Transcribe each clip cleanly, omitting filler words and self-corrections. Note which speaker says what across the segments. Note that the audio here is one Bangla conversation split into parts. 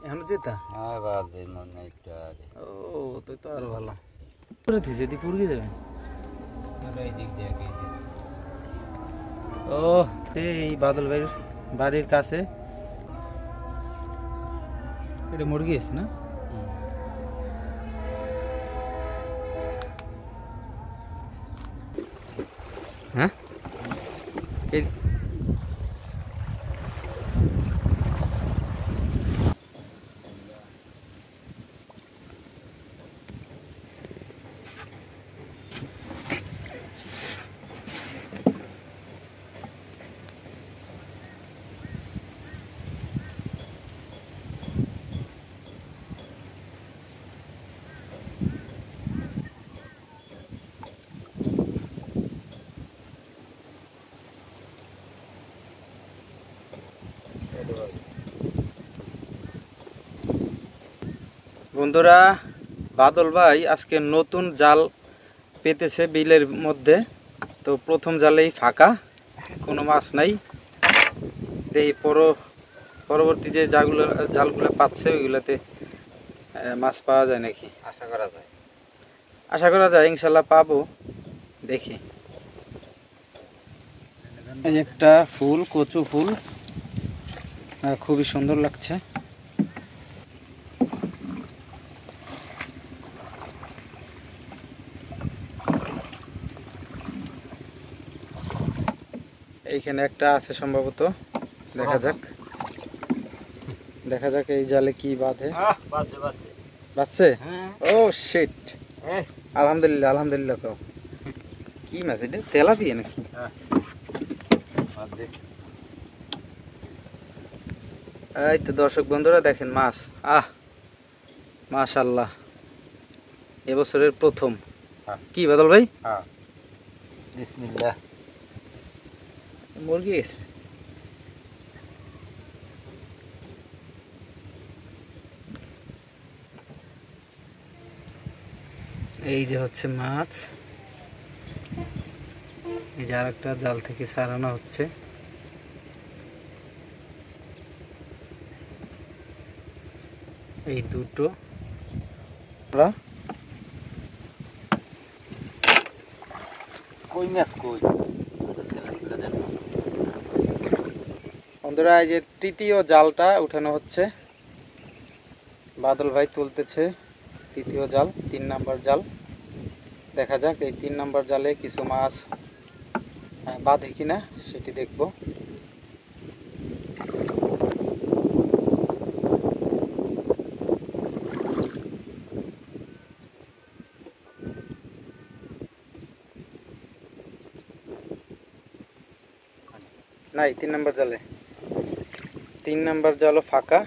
Speaker 1: এখন যেতা
Speaker 2: হ্যাঁ বাজে মনে একটু আগে।
Speaker 1: ও তুই তো আরো ভালো করে দিস যদি পুরগে যাবে
Speaker 2: এই দিক দিয়ে গিয়ে
Speaker 1: ও এই বাদল ভাইয়ের বাড়ির কাছে এটা মুরগি আছে না হ্যাঁ এই বন্ধুরা বাদল ভাই আজকে নতুন জাল পেতেছে বিলের মধ্যে তো প্রথম জালেই ফাঁকা কোনো মাছ নাই এই পরবর্তী যে জালগুলো পাচ্ছে ওইগুলোতে মাছ পাওয়া যায় নাকি আশা করা যায় ইনশাল্লাহ পাবো দেখি এই একটা ফুল কচু ফুল খুবই সুন্দর লাগছে এইখানে একটা আছে সম্ভবত দেখা যাক এই জালে কি বাঁধে বাজছে ও শিট আলহামদুলিল্লাহ আলহামদুলিল্লাহ তো কি মাছ এটা তেলাপিয়া নাকি এই তো দর্শক বন্ধুরা দেখেন মাছ মাশাআল্লাহ এবছরের প্রথম কি বাদল ভাই
Speaker 2: বিসমিল্লাহ
Speaker 1: মুরগি আছে এই যে হচ্ছে মাছ এই যে আরেকটা জাল থেকে ছাড়ানো হচ্ছে এই দুটো
Speaker 2: কই মাছ কই
Speaker 1: বন্ধুরা এই যে তৃতীয় জালটা উঠানো হচ্ছে বাদল ভাই তুলতেছে তৃতীয় জাল 3 নাম্বার জাল দেখা যাক এই 3 নাম্বার জালে কিছু মাছ বাঁধে কিনা সেটি দেখব নাই 3 নাম্বার জালে 3 নাম্বার জালও ফাঁকা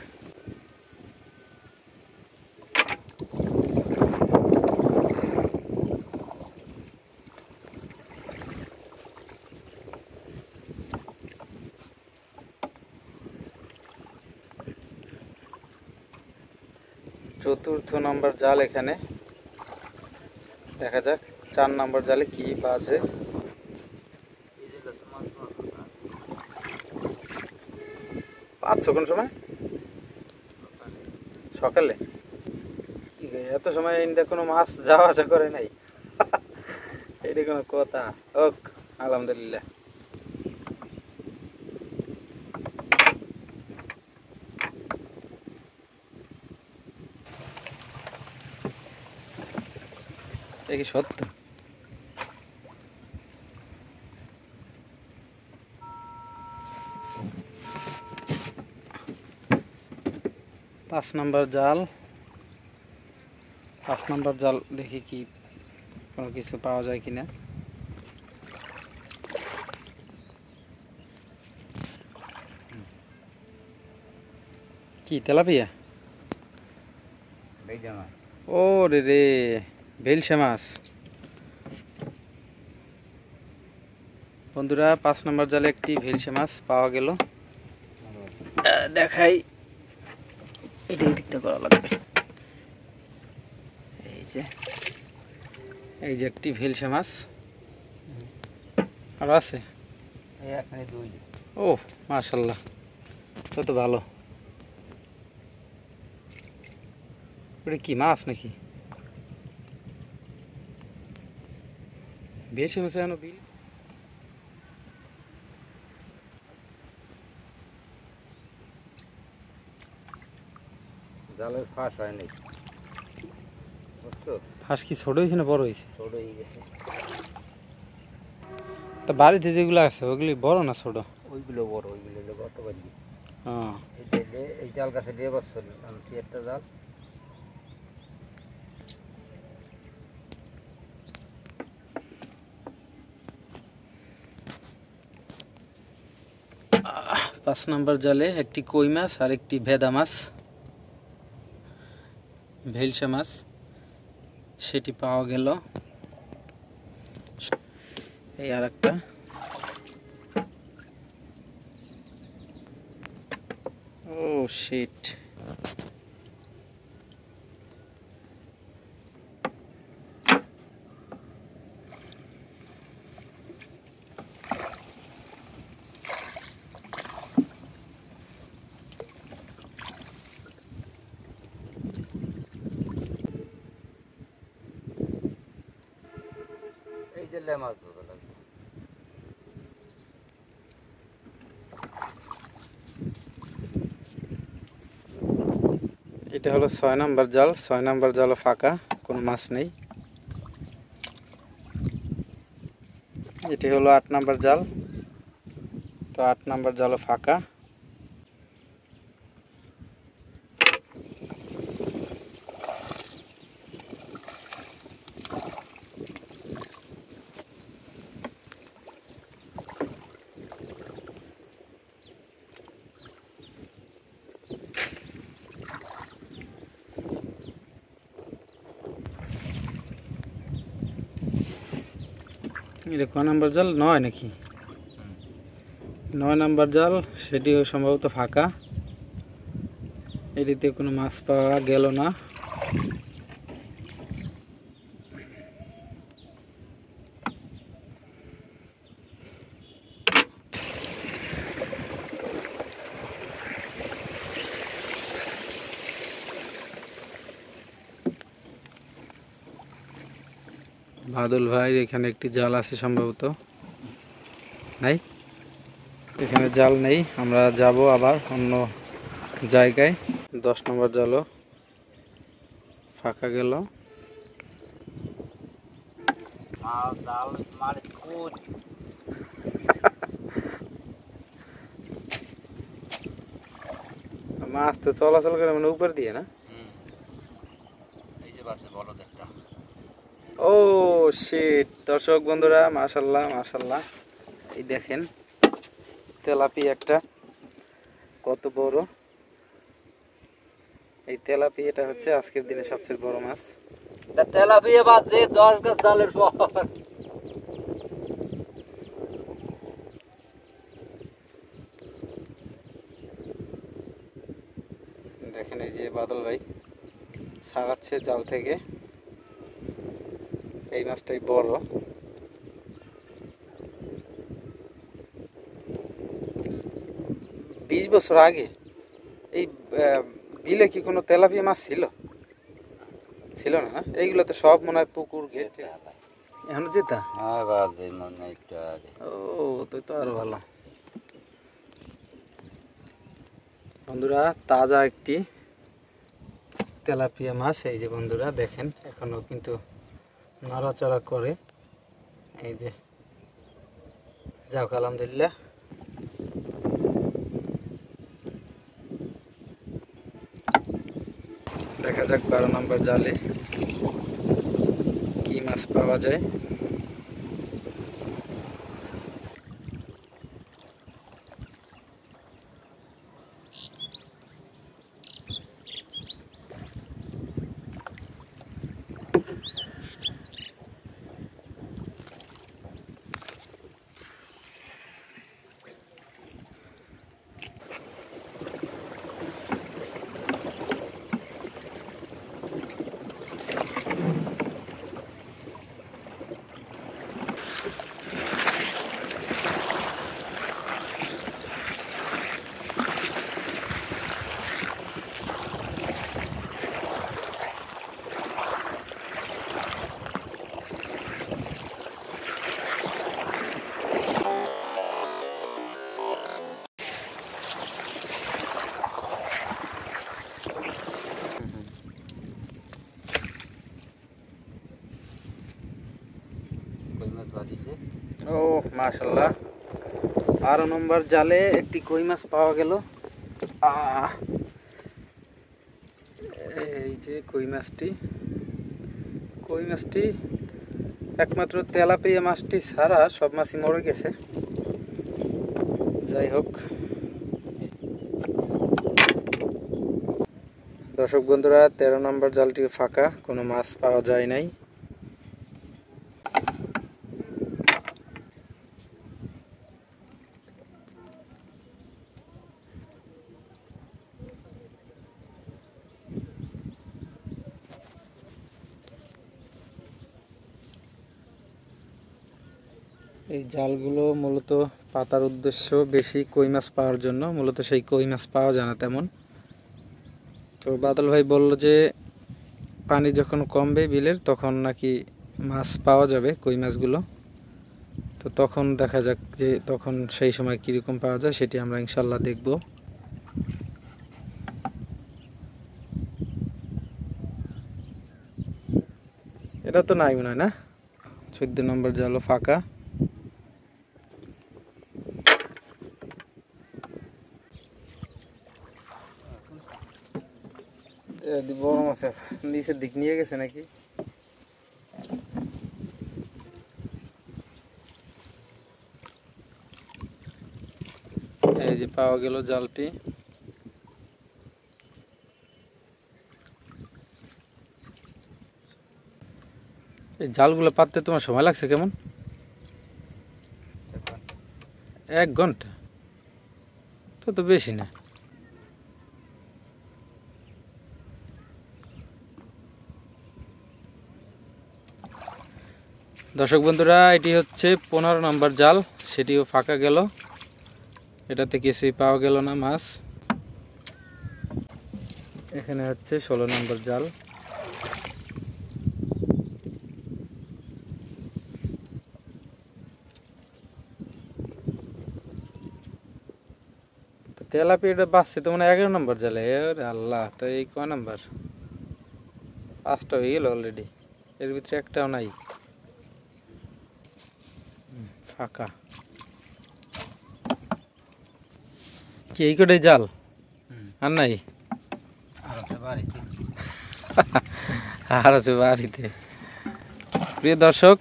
Speaker 1: চতুর্থ নাম্বার জাল এখানে দেখা যাক 4 নাম্বার জালে কি বাজে কোন সময় সকালে এত সময় ইন্দা কোনো মাছ যাওয়া আসা করে নাই এটা কোনো কথা হোক আলহামদুলিল্লাহ কি সত্য 5 নাম্বার জাল 5 নাম্বার জাল দেখি কি কোনো কিছু পাওয়া যায় কিনা কি তেলাপিয়া ও রে রে ভেলসা মাছ বন্ধুরা 5 নাম্বার জালে একটি ভেলসা মাছ পাওয়া গেল দেখাই এটা দিকটা করা লাগবে এই যে একটি ভেলসা মাছ আর আছে ও মাশাআল্লাহ তো ভালো ওটা কি মাছ নাকি? বেশি মাছ কেন বিল?
Speaker 2: জালের ফাঁস হয় নাই, বুঝছো?
Speaker 1: ফাঁস কি ছোট হয়েছে না বড় হয়েছে?
Speaker 2: ছোট হয়ে গেছে।
Speaker 1: তা বাড়িতে যেগুলো আছে ওগুলি বড় না ছোট?
Speaker 2: ওইগুলো বড়, ওইগুলো হলো কত বাড়ি।
Speaker 1: হ্যাঁ,
Speaker 2: এই জাল গাছে দিয়ে বছর আনছি একটা জাল।
Speaker 1: পাঁচ নাম্বার জালে একটি কই মাছ আর একটি ভেদা মাছ, ভেলসা মাছ, সেটি পাওয়া গেল। এই আর একটা। ও শিট,
Speaker 2: এই জালে মাছ ধরা লাগবে।
Speaker 1: এটা হলো 6 নাম্বার জাল। 6 নাম্বার জালও ফাঁকা, কোনো মাছ নেই। এটি হলো 8 নাম্বার জাল, তো 8 নাম্বার জালও ফাঁকা। এটা ক নাম্বার জাল? 9 নাকি? 9 নাম্বার জাল, সেটিও সম্ভবত ফাঁকা। এটিতে কোনো মাছ পাওয়া গেল না। বাদল ভাই এখানে একটি জাল আছে সম্ভবত, নাই? এখানে জাল নেই, আমরা যাব আবার অন্য জায়গায়। 10 নম্বর জালও ফাঁকা গেল।
Speaker 2: জাল মারে খুদ।
Speaker 1: মাছ তো চলাচল করে মানে উপর দিয়ে না?
Speaker 2: এই যে বাদে বলো একটা।
Speaker 1: ও শিট, দর্শক বন্ধুরা, মাশাল্লাহ মাশাল্লাহ, এই দেখেন তেলাপি একটা, কত বড় এই তেলাপি। এটা হচ্ছে আজকের দিনে সবচেয়ে বড় মাছ।
Speaker 2: এটা তেলাপিয়া বাদ দিয়ে 10 গাছ জালের পর।
Speaker 1: দেখেন এই যে বাদল ভাই ছাড়াচ্ছে জাল থেকে, এই মাছটাই বড়। বিশ বছর আগে এই বিলে কি কোনো তেলাপিয়া মাছ ছিল? ছিল না, না? এইগুলো তো সব মনে হয় পুকুর ঘেট এখন যেতা।
Speaker 2: হ্যাঁ বাদে মনে একটু আগে।
Speaker 1: ও তুই তো আরো ভালো। বন্ধুরা তাজা একটি তেলাপিয়া মাছ, এই যে বন্ধুরা দেখেন এখনো কিন্তু নড়াচড়া করে। এই যে যাক আলহামদুলিল্লাহ। দেখা যাক 12 নম্বর জালে কি মাছ পাওয়া যায়। মাশাআল্লাহ, 12 নম্বর জালে একটি কই মাছ পাওয়া গেল। এই যে কই মাছটি একমাত্র তেলাপিয়া মাছটি ছাড়া সব মাছই মরে গেছে। যাই হোক, দর্শক বন্ধুরা, 13 নম্বর জালটি ফাঁকা, কোনো মাছ পাওয়া যায় নাই। এই জালগুলো মূলত পাতার উদ্দেশ্য বেশি কই মাছ পাওয়ার জন্য, মূলত সেই কই মাছ পাওয়া যায় না তেমন। তো বাদল ভাই বলল যে পানি যখন কমবে বিলের তখন নাকি মাছ পাওয়া যাবে, কই মাছগুলো। তো তখন দেখা যাক যে তখন সেই সময় কীরকম পাওয়া যায়, সেটি আমরা ইনশাল্লাহ দেখব। এটা তো নাই মনে হয় না, 14 নম্বর জালও ফাঁকা। বড় মাছ নিচের দিক নিয়ে গেছে নাকি। এই যে পাওয়া গেল জালটি। এই জালগুলো পাততে তোমার সময় লাগছে কেমন? 1 ঘন্টা? তো বেশি না। দর্শক বন্ধুরা, এটি হচ্ছে 15 নম্বর জাল, সেটিও ফাঁকা গেল। এটাতে কিছুই পাওয়া গেল না মাছ। এখানে হচ্ছে 16 নম্বর জাল। তেলাপিয়াটা বাঁচছে তো মানে 11 নম্বর জালে। আল্লাহ, তো এই কয় নাম্বার? 5টা হয়ে গেল অলরেডি, এর ভিতরে একটাও নাই, ফাঁকা। কি এই কটাই জাল আর নাই? আর আছে বাড়িতে। প্রিয় দর্শক,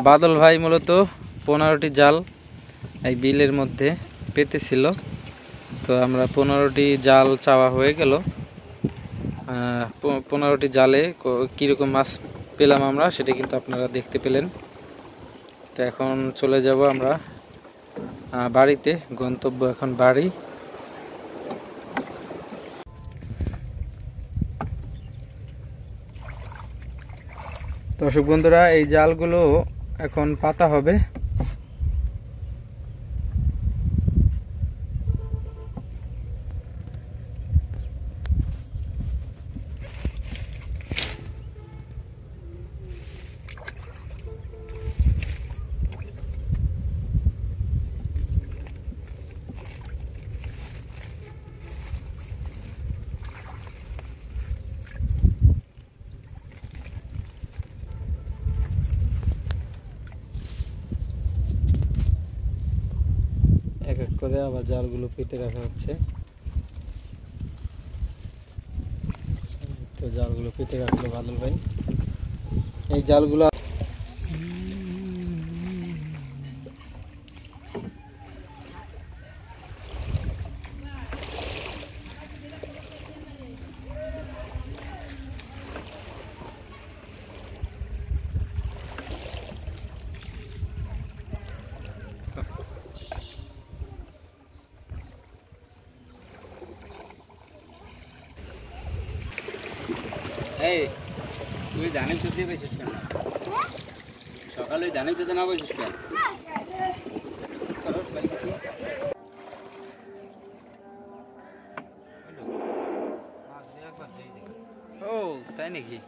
Speaker 1: বাদল ভাই মূলত 15টি জাল এই বিলের মধ্যে পেতেছিল। তো আমরা 15টি জাল চাওয়া হয়ে গেল। 15টি জালে কীরকম মাছ পেলাম আমরা সেটা কিন্তু আপনারা দেখতে পেলেন। তো এখন চলে যাব আমরা বাড়িতে, গন্তব্য এখন বাড়ি। দর্শক বন্ধুরা, এই জালগুলো এখন পাতা হবে। এক এক করে আবার জালগুলো পেতে রাখা হচ্ছে। তো জালগুলো পেতে রাখলো বাদল ভাই। এই জালগুলো
Speaker 2: এই তুই ধানের তো দিয়ে বেশিস কেন? সকালে ধানের তো না বেশিস কেন?
Speaker 1: ও তাই নাকি?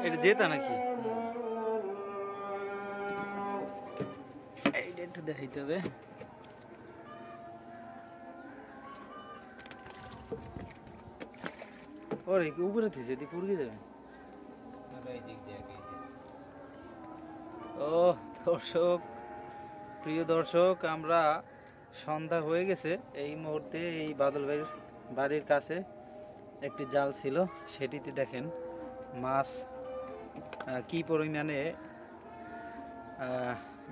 Speaker 1: এটা জেতা নাকি? এইটা একটু দেখাইতে হবে। ওরে কি উপরে থেকে যদি পুড়ে যাবে।
Speaker 2: এই দিক দিয়ে আগে, এই দিক।
Speaker 1: ও দর্শক, প্রিয় দর্শক, আমরা সন্ধ্যা হয়ে গেছে এই মুহূর্তে এই বাদল ভাইয়ের বাড়ির কাছে একটি জাল ছিল, সেটিতে দেখেন মাছ কি পরিমাণে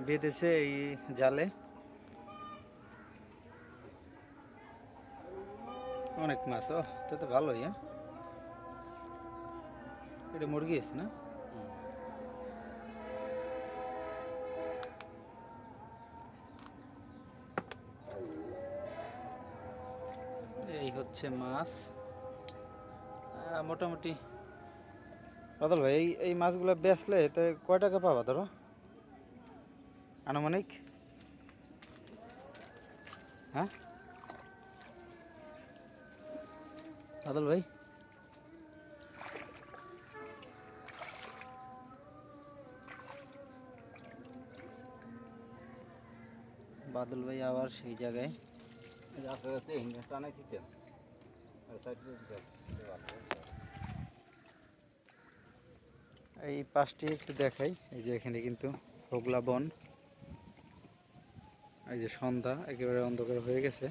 Speaker 1: বেঁধেছে এই জালে। অনেক মাছ, ও তো ভালোই। হ্যাঁ, এটা মুরগি আছে না? এই হচ্ছে মাছ। মোটামুটি বাদল ভাই, এই মাছগুলো বেচলে তো কয় টাকা পাবা ধরো আনুমানিক? হ্যাঁ বাদল ভাই, বাদল ভাই আবার সেই জায়গায়।
Speaker 2: আস্তে আস্তে হিংসা টানাই দিতে আর সাইড দিয়ে
Speaker 1: এই পাশটি একটু দেখাই। এই যে এখানে কিন্তু হোগলা বন। এই যে সন্ধ্যা, একেবারে অন্ধকার হয়ে গেছে।